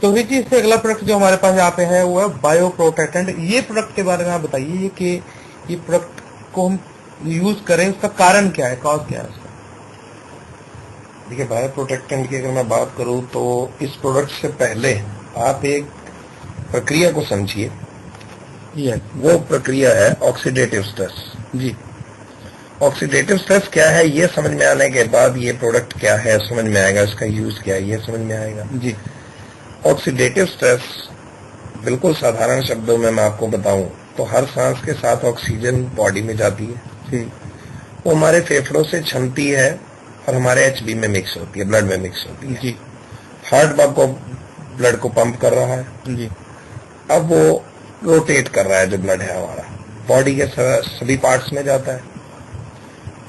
तो जी इससे अगला प्रोडक्ट जो हमारे पास यहाँ पे है वो है बायो प्रोटेक्टेंट। ये प्रोडक्ट के बारे में आप बताइए कि ये प्रोडक्ट को हम यूज करें, उसका कारण क्या है, कॉज क्या है उसका? देखिए, बायो प्रोटेक्टेंट की अगर मैं बात करूं तो इस प्रोडक्ट से पहले आप एक प्रक्रिया को समझिए। वो प्रक्रिया है ऑक्सीडेटिव स्ट्रेस। जी, ऑक्सीडेटिव स्ट्रेस क्या है ये समझ में आने के बाद ये प्रोडक्ट क्या है समझ में आएगा, इसका यूज क्या है ये समझ में आएगा। जी, ऑक्सीडेटिव स्ट्रेस बिल्कुल साधारण शब्दों में मैं आपको बताऊं तो हर सांस के साथ ऑक्सीजन बॉडी में जाती है। जी, वो हमारे फेफड़ों से छनती है और हमारे एचबी में मिक्स होती है, ब्लड में मिक्स होती है। जी, हार्ट को ब्लड को पंप कर रहा है। जी, अब वो रोटेट कर रहा है, जो ब्लड है हमारा बॉडी के सभी पार्ट्स में जाता है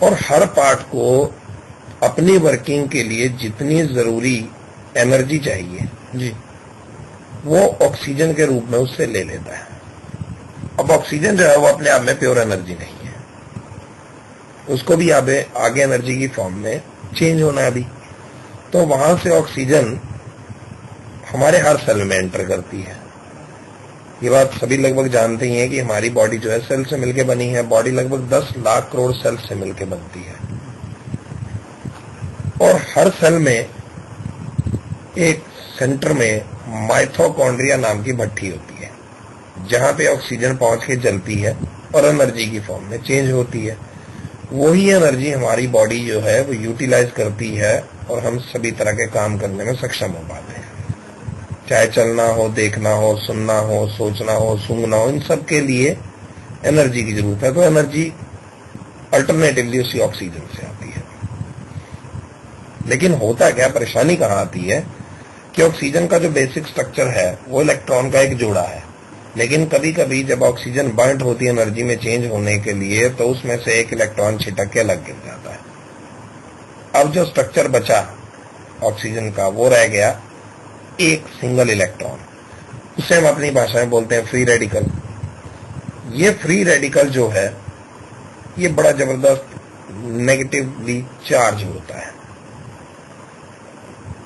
और हर पार्ट को अपनी वर्किंग के लिए जितनी जरूरी एनर्जी चाहिए जी, वो ऑक्सीजन के रूप में उससे ले लेता है। अब ऑक्सीजन जो है वो अपने आप में प्योर एनर्जी नहीं है, उसको भी आगे एनर्जी की फॉर्म में चेंज होना है अभी। तो वहां से ऑक्सीजन हमारे हर सेल में एंटर करती है। ये बात सभी लगभग जानते ही हैं कि हमारी बॉडी जो है सेल से मिलकर बनी है। बॉडी लगभग 10 लाख करोड़ सेल से मिलकर बनती है और हर सेल में एक सेंटर में माइटोकॉन्ड्रिया नाम की भट्ठी होती है, जहां पे ऑक्सीजन पहुंच के जलती है और एनर्जी की फॉर्म में चेंज होती है। वही एनर्जी हमारी बॉडी जो है वो यूटिलाइज करती है और हम सभी तरह के काम करने में सक्षम हो पाते हैं, चाहे चलना हो, देखना हो, सुनना हो, सोचना हो, सूंघना हो, इन सब के लिए एनर्जी की जरूरत है। तो एनर्जी अल्टरनेटिवली उसी ऑक्सीजन से आती है। लेकिन होता क्या, परेशानी कहां आती है कि ऑक्सीजन का जो बेसिक स्ट्रक्चर है वो इलेक्ट्रॉन का एक जोड़ा है, लेकिन कभी कभी जब ऑक्सीजन बर्न होती है एनर्जी में चेंज होने के लिए तो उसमें से एक इलेक्ट्रॉन छिटक के अलग गिर जाता है। अब जो स्ट्रक्चर बचा ऑक्सीजन का वो रह गया एक सिंगल इलेक्ट्रॉन, उसे हम अपनी भाषा में बोलते हैं फ्री रेडिकल। ये फ्री रेडिकल जो है ये बड़ा जबरदस्त नेगेटिवली चार्ज होता है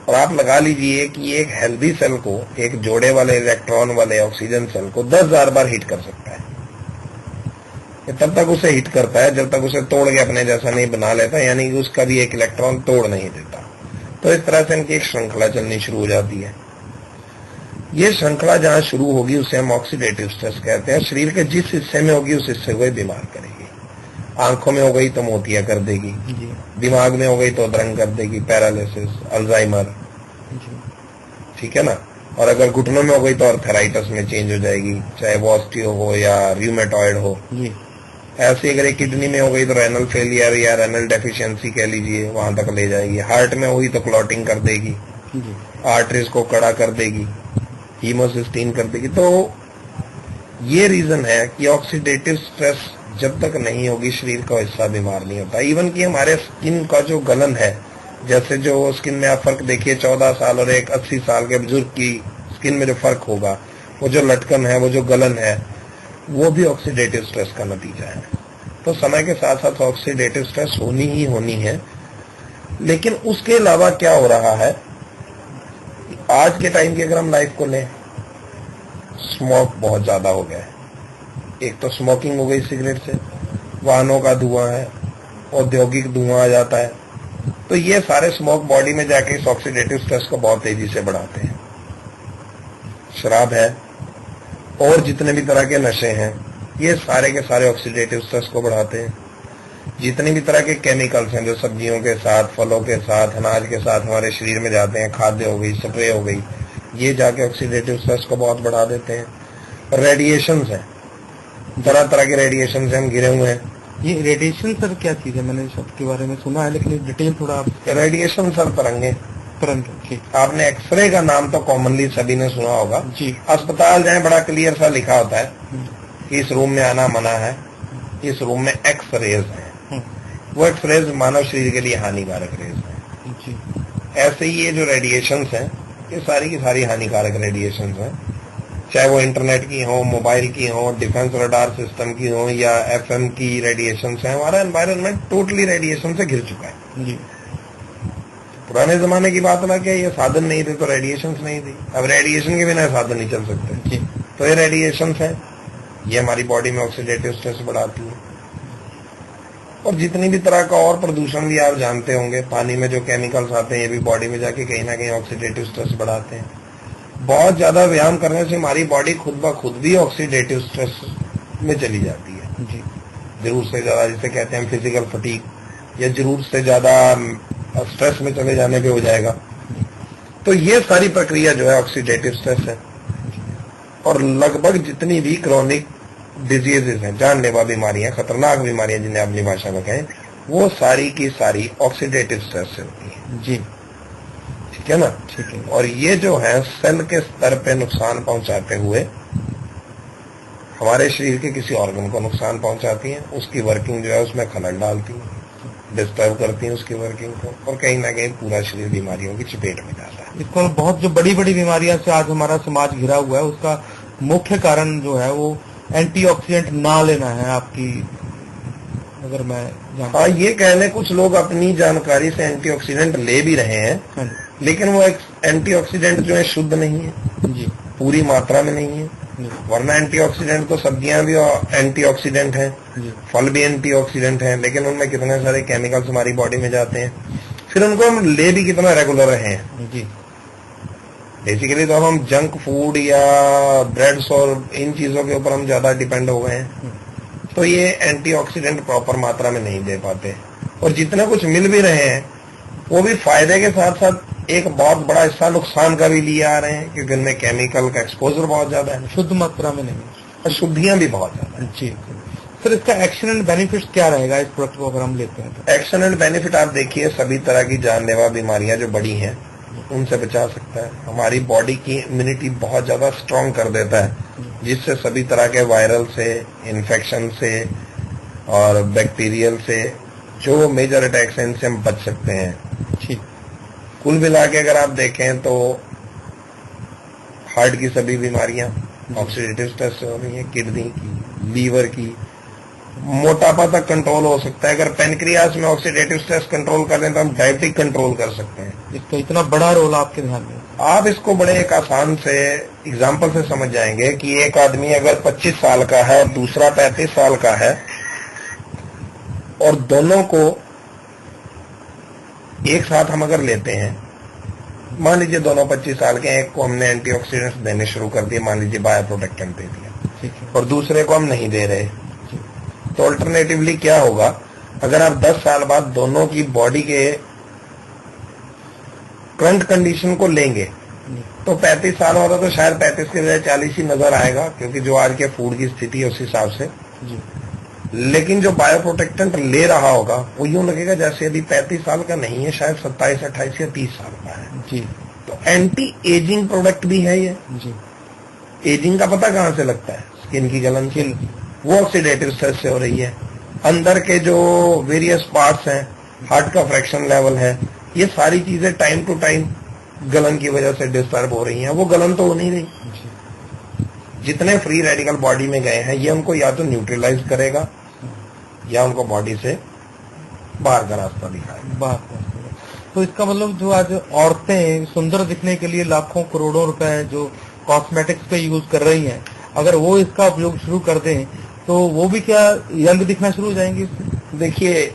और आप लगा लीजिए कि एक हेल्दी सेल को, एक जोड़े वाले इलेक्ट्रॉन वाले ऑक्सीजन सेल को 10,000 बार हिट कर सकता है। ये तब तक उसे हिट करता है जब तक उसे तोड़ के अपने जैसा नहीं बना लेता, यानी कि उसका भी एक इलेक्ट्रॉन तोड़ नहीं देता। तो इस तरह से इनकी एक श्रृंखला चलनी शुरू हो जाती है। ये श्रृंखला जहां शुरू होगी उसे हम ऑक्सीडेटिव स्ट्रेस कहते हैं। शरीर के जिस हिस्से में होगी उस हिस्से को ही बीमार करेगी। आंखों में हो गई तो मोतिया कर देगी, दिमाग में हो गई तो अधरंग कर देगी, पैरालिसिस, अल्जाइमर, ठीक है ना। और अगर घुटनों में हो गई तो अर्थराइटिस में चेंज हो जाएगी, चाहे वो ऑस्टियो हो या रूमेटॉइड हो। ऐसे अगर एक किडनी में हो गई तो रेनल फेलियर या रेनल डेफिशिएंसी कह लीजिए, वहां तक ले जाएगी। हार्ट में हुई तो क्लॉटिंग कर देगी, आर्टरीज को कड़ा कर देगी, हीमोसिस्टीन कर देगी। तो ये रीजन है कि ऑक्सीडेटिव स्ट्रेस जब तक नहीं होगी शरीर का हिस्सा बीमार नहीं होता। इवन कि हमारे स्किन का जो गलन है, जैसे जो स्किन में आप फर्क देखिए 14 साल और एक 80 साल के बुजुर्ग की स्किन में जो फर्क होगा, वो जो लटकन है, वो जो गलन है, वो भी ऑक्सीडेटिव स्ट्रेस का नतीजा है। तो समय के साथ साथ ऑक्सीडेटिव स्ट्रेस होनी ही होनी है। लेकिन उसके अलावा क्या हो रहा है, आज के टाइम की अगर हम लाइफ को लें, स्मोक बहुत ज्यादा हो गया है। एक तो स्मोकिंग हो गई सिगरेट से, वाहनों का धुआं है, औद्योगिक धुआं आ जाता है। तो ये सारे स्मोक बॉडी में जाके इस ऑक्सीडेटिव स्ट्रेस को बहुत तेजी से बढ़ाते हैं। शराब है और जितने भी तरह के नशे हैं, ये सारे के सारे ऑक्सीडेटिव स्ट्रेस को बढ़ाते हैं। जितने भी तरह के केमिकल्स हैं जो सब्जियों के साथ, फलों के साथ, अनाज के साथ हमारे शरीर में जाते हैं, खाद्य हो गई, स्प्रे हो गई, ये जाके ऑक्सीडेटिव स्ट्रेस को बहुत बढ़ा देते हैं। रेडिएशंस हैं, तरह तरह के रेडिएशन से हम घिरे हुए हैं। ये रेडिएशन सर क्या चीज है? मैंने शब्द के बारे में सुना है लेकिन डिटेल थोड़ा आप। रेडिएशन सर तरंगे। आपने एक्सरे का नाम तो कॉमनली सभी ने सुना होगा जी। अस्पताल जाए बड़ा क्लियर सा लिखा होता है कि इस रूम में आना मना है, इस रूम में एक्स रेज है। वो एक्स रेज मानव शरीर के लिए हानिकारक रेज है जी। ऐसे ही ये जो रेडिएशंस हैं, ये सारी की सारी हानिकारक रेडिएशंस हैं, चाहे वो इंटरनेट की हो, मोबाइल की हो, डिफेंस रडार सिस्टम की हो या एफएम की रेडिएशंस हैं। हमारा एनवायरनमेंट टोटली रेडिएशन से घिर चुका है जी। पुराने जमाने की बात अलग है, ये साधन नहीं थे तो रेडिएशन नहीं थी। अब रेडिएशन के बिना साधन नहीं चल सकते जी। तो ये रेडिएशन है, ये हमारी बॉडी में ऑक्सीडेटिव स्ट्रेस बढ़ाती है। और जितनी भी तरह का और प्रदूषण भी आप जानते होंगे, पानी में जो केमिकल्स आते हैं ये भी बॉडी में जाके कहीं ना कहीं ऑक्सीडेटिव स्ट्रेस बढ़ाते हैं। बहुत ज्यादा व्यायाम करने से हमारी बॉडी खुद ब खुद भी ऑक्सीडेटिव स्ट्रेस में चली जाती है जी। जरूर से ज्यादा, जिसे कहते हैं फिजिकल फटीग, या जरूर से ज्यादा स्ट्रेस में चले जाने पे हो जाएगा। तो ये सारी प्रक्रिया जो है ऑक्सीडेटिव स्ट्रेस है। और लगभग जितनी भी क्रॉनिक डिजीजेज हैं, जानलेवा बीमारियां, खतरनाक बीमारियां जिन्हें अपनी भाषा में कहें, वो सारी की सारी ऑक्सीडेटिव स्ट्रेस से होती है। जी, ठीक है ना? ठीक है। और ये जो है सेल के स्तर पे नुकसान पहुंचाते हुए हमारे शरीर के किसी ऑर्गन को नुकसान पहुंचाती हैं, उसकी वर्किंग जो है उसमें खलल डालती हैं, डिस्टर्ब करती हैं उसकी वर्किंग को, और कहीं ना कहीं पूरा शरीर बीमारियों की चपेट में जाता है। इसको बहुत जो बड़ी बड़ी बीमारियां से आज हमारा समाज घिरा हुआ है, उसका मुख्य कारण जो है वो एंटीऑक्सीडेंट ना लेना है आपकी, अगर मैं जानता हाँ, ये कह लें कुछ लोग अपनी जानकारी से एंटीऑक्सीडेंट ले भी रहे हैं, हूं। लेकिन वो एंटीऑक्सीडेंट जो है शुद्ध नहीं है, जी पूरी मात्रा में नहीं है। जी वरना एंटीऑक्सीडेंट तो सब्जियां भी एंटीऑक्सीडेंट हैं, जी फल भी एंटीऑक्सीडेंट हैं, लेकिन उनमें कितने सारे केमिकल्स हमारी बॉडी में जाते हैं। फिर उनको हम ले भी कितना रेगुलर रहे हैं। जी बेसिकली तो हम जंक फूड या ब्रेड्स और इन चीजों के ऊपर हम ज्यादा डिपेंड हो गए हैं, तो ये एंटीऑक्सीडेंट प्रॉपर मात्रा में नहीं दे पाते। और जितने कुछ मिल भी रहे हैं वो भी फायदे के साथ साथ एक बहुत बड़ा हिस्सा नुकसान का भी लिए आ रहे हैं, क्योंकि उनमें केमिकल का एक्सपोजर बहुत ज्यादा है, शुद्ध मात्रा में नहीं। अशुद्धियां भी बहुत ज्यादा है। जी सर, इसका एक्शन एंड बेनिफिट्स क्या रहेगा इस प्रोडक्ट को अगर हम लेते हैं तो? एक्शन एंड बेनिफिट आप देखिए, सभी तरह की जानलेवा बीमारियां जो बड़ी हैं उनसे बचा सकता है। हमारी बॉडी की इम्यूनिटी बहुत ज्यादा स्ट्रांग कर देता है, जिससे सभी तरह के वायरल से, इन्फेक्शन से और बैक्टीरियल से जो मेजर अटैक्स हैं इनसे हम बच सकते हैं। ठीक। कुल मिला के अगर आप देखें तो हार्ट की सभी बीमारियां ऑक्सीडेटिव स्ट्रेस से हो रही हैं, किडनी की, लीवर की, मोटापा तक कंट्रोल हो सकता है। अगर पेनक्रियास में ऑक्सीडेटिव स्ट्रेस कंट्रोल कर लें तो हम डायबिटिक कंट्रोल कर सकते हैं। इसका इतना बड़ा रोल आपके ध्यान में? आप इसको बड़े एक आसान से एग्जाम्पल से समझ जाएंगे कि एक आदमी अगर 25 साल का है और दूसरा 35 साल का है, और दोनों को एक साथ हम अगर लेते हैं, मान लीजिए दोनों 25 साल के हैं, एक को हमने एंटीऑक्सीडेंट्स देने शुरू कर दिए, मान लीजिए बायोप्रोटेक्टेंट दे दिया, ठीक है। और दूसरे को हम नहीं दे रहे, तो अल्टरनेटिवली क्या होगा, अगर आप 10 साल बाद दोनों की बॉडी के करंट कंडीशन को लेंगे तो 35 साल वाला तो शायद 35 के बजाय 40 ही नजर आएगा, क्योंकि जो आज के फूड की स्थिति है उस हिसाब से। जी लेकिन जो बायोप्रोटेक्टेंट ले रहा होगा वो यूं लगेगा जैसे अभी 35 साल का नहीं है, शायद 27, 28 या 30 साल का है। जी तो एंटी एजिंग प्रोडक्ट भी है ये। जी। एजिंग का पता कहां से लगता है? स्किन की गलन से। वो ऑक्सीडेटिव स्ट्रेस से हो रही है। अंदर के जो वेरियस पार्ट्स हैं, हार्ट का फ्रैक्शन लेवल है, ये सारी चीजें टाइम टू टाइम गलन की वजह से डिस्टर्ब हो रही हैं। वो गलन तो हो नहीं रही। जितने फ्री रेडिकल बॉडी में गए हैं ये उनको या तो न्यूट्रलाइज करेगा या उनको बॉडी से बाहर का रास्ता दिखाएगा। बात है। तो इसका मतलब जो आज औरतें सुंदर दिखने के लिए लाखों करोड़ों रुपए जो कॉस्मेटिक्स पे यूज कर रही हैं, अगर वो इसका उपयोग शुरू कर दें तो वो भी क्या यंग दिखना शुरू हो जाएंगी? देखिए,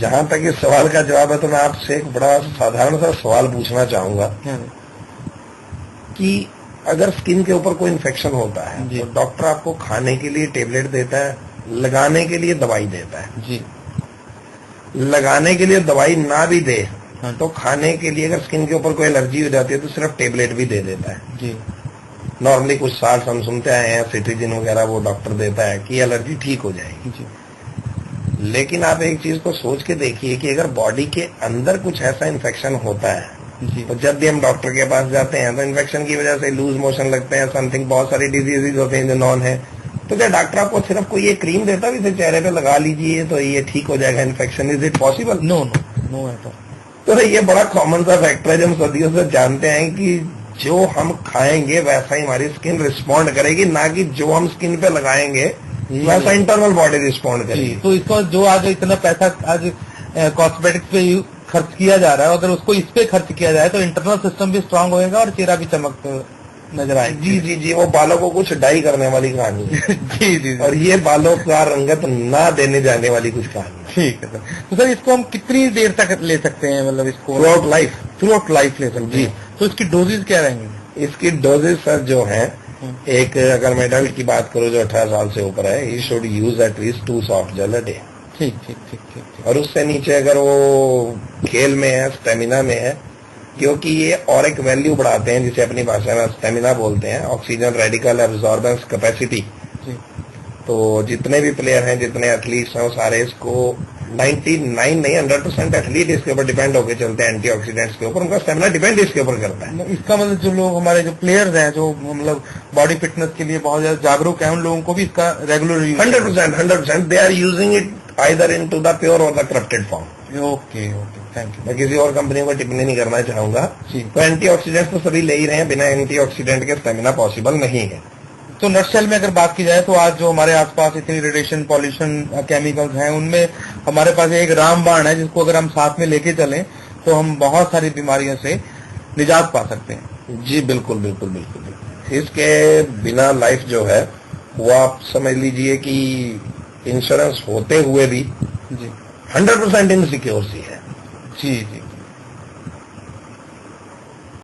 जहां तक इस सवाल का जवाब है तो मैं आपसे एक बड़ा साधारण सा सवाल पूछना चाहूंगा कि अगर स्किन के ऊपर कोई इन्फेक्शन होता है तो डॉक्टर आपको खाने के लिए टेबलेट देता है, लगाने के लिए दवाई देता है। जी। लगाने के लिए दवाई ना भी दे तो खाने के लिए अगर स्किन के ऊपर कोई एलर्जी हो जाती है तो सिर्फ टेबलेट भी दे देता है। जी। नॉर्मली कुछ साल हम सुनते आए हैं, सिट्रीजिन वगैरह वो डॉक्टर देता है कि एलर्जी ठीक हो जाएगी। जी। लेकिन आप एक चीज को सोच के देखिए कि अगर बॉडी के अंदर कुछ ऐसा इन्फेक्शन होता है जी। तो जब भी हम डॉक्टर के पास जाते हैं तो इन्फेक्शन की वजह से लूज मोशन लगते हैं, समथिंग, बहुत सारी डिजीजेज होते हैं जो नॉन है, तो क्या डॉक्टर आपको सिर्फ कोई ये क्रीम देता है इसे चेहरे पे लगा लीजिए तो ये ठीक हो जाएगा infection? Is it possible? No no no at all. तो ये बड़ा कॉमन सा फैक्टर है जो हम सदियों से जानते हैं कि जो हम खाएंगे वैसा ही हमारी स्किन रिस्पॉन्ड करेगी, ना कि जो हम स्किन पे लगाएंगे वैसा इंटरनल बॉडी रिस्पॉन्ड करेगी। तो इसको जो आज इतना पैसा आज कॉस्मेटिक्स पे खर्च किया जा रहा है, अगर उसको इस पे खर्च किया जाए तो इंटरनल सिस्टम भी स्ट्रांग होएगा और चेहरा भी चमक नजर आएगी। जी जी जी, वो बालों को कुछ डाई करने वाली कहानी है। जी जी और ये बालों का रंगत ना देने जाने वाली कुछ कहानी है। ठीक है सर। तो सर इसको हम कितनी देर तक ले सकते हैं, मतलब इसको through life? Through out life ले सकते जी। हैं। तो इसकी डोजेज क्या रहेंगी? इसकी डोजेज सर जो है, एक अगर मैं एडल्ट की बात करूं जो 18 साल से ऊपर है, he should use at least 2 soft gel a day. ठीक ठीक ठीक ठीक ठीक। और उससे नीचे अगर वो खेल में है, स्टेमिना में है, क्योंकि ये और एक वैल्यू बढ़ाते हैं जिसे अपनी भाषा में स्टेमिना बोलते हैं, ऑक्सीजन रेडिकल एब्जॉर्बेंस कैपेसिटी। जी। तो जितने भी प्लेयर हैं, जितने एथलीट्स हैं, वो सारे इसको 99 नहीं 100% एथलीट इसके ऊपर डिपेंड होकर चलते हैं, एंटीऑक्सीडेंट्स के ऊपर। उनका स्टेमिना डिपेंड इसके ऊपर करता है। इसका मतलब जो लोग हमारे जो प्लेयर्स हैं, जो मतलब बॉडी फिटनेस के लिए बहुत ज्यादा जागरूक हैं, उन लोगों को भी इसका regular use 100% they are using it either into the pure और the corrupted form. Okay okay, thank you. मैं किसी और कंपनी को टिप्पणी नहीं करना चाहूंगा। जी। तो एंटीऑक्सीडेंट्स तो सभी ले ही रहे हैं, बिना एंटीऑक्सीडेंट के स्टेमिना पॉसिबल नहीं है। तो नटशेल में अगर बात की जाए तो आज जो हमारे आसपास इतनी रेडिएशन, पॉल्यूशन, केमिकल्स हैं, उनमें हमारे पास एक रामबाण है जिसको अगर हम साथ में लेके चलें तो हम बहुत सारी बीमारियों से निजात पा सकते हैं। जी बिल्कुल बिल्कुल बिल्कुल बिल्कुल। इसके बिना लाइफ जो है वो आप समझ लीजिए कि इंश्योरेंस होते हुए भी जी 100% इनसिक्योर सी है। जी जी।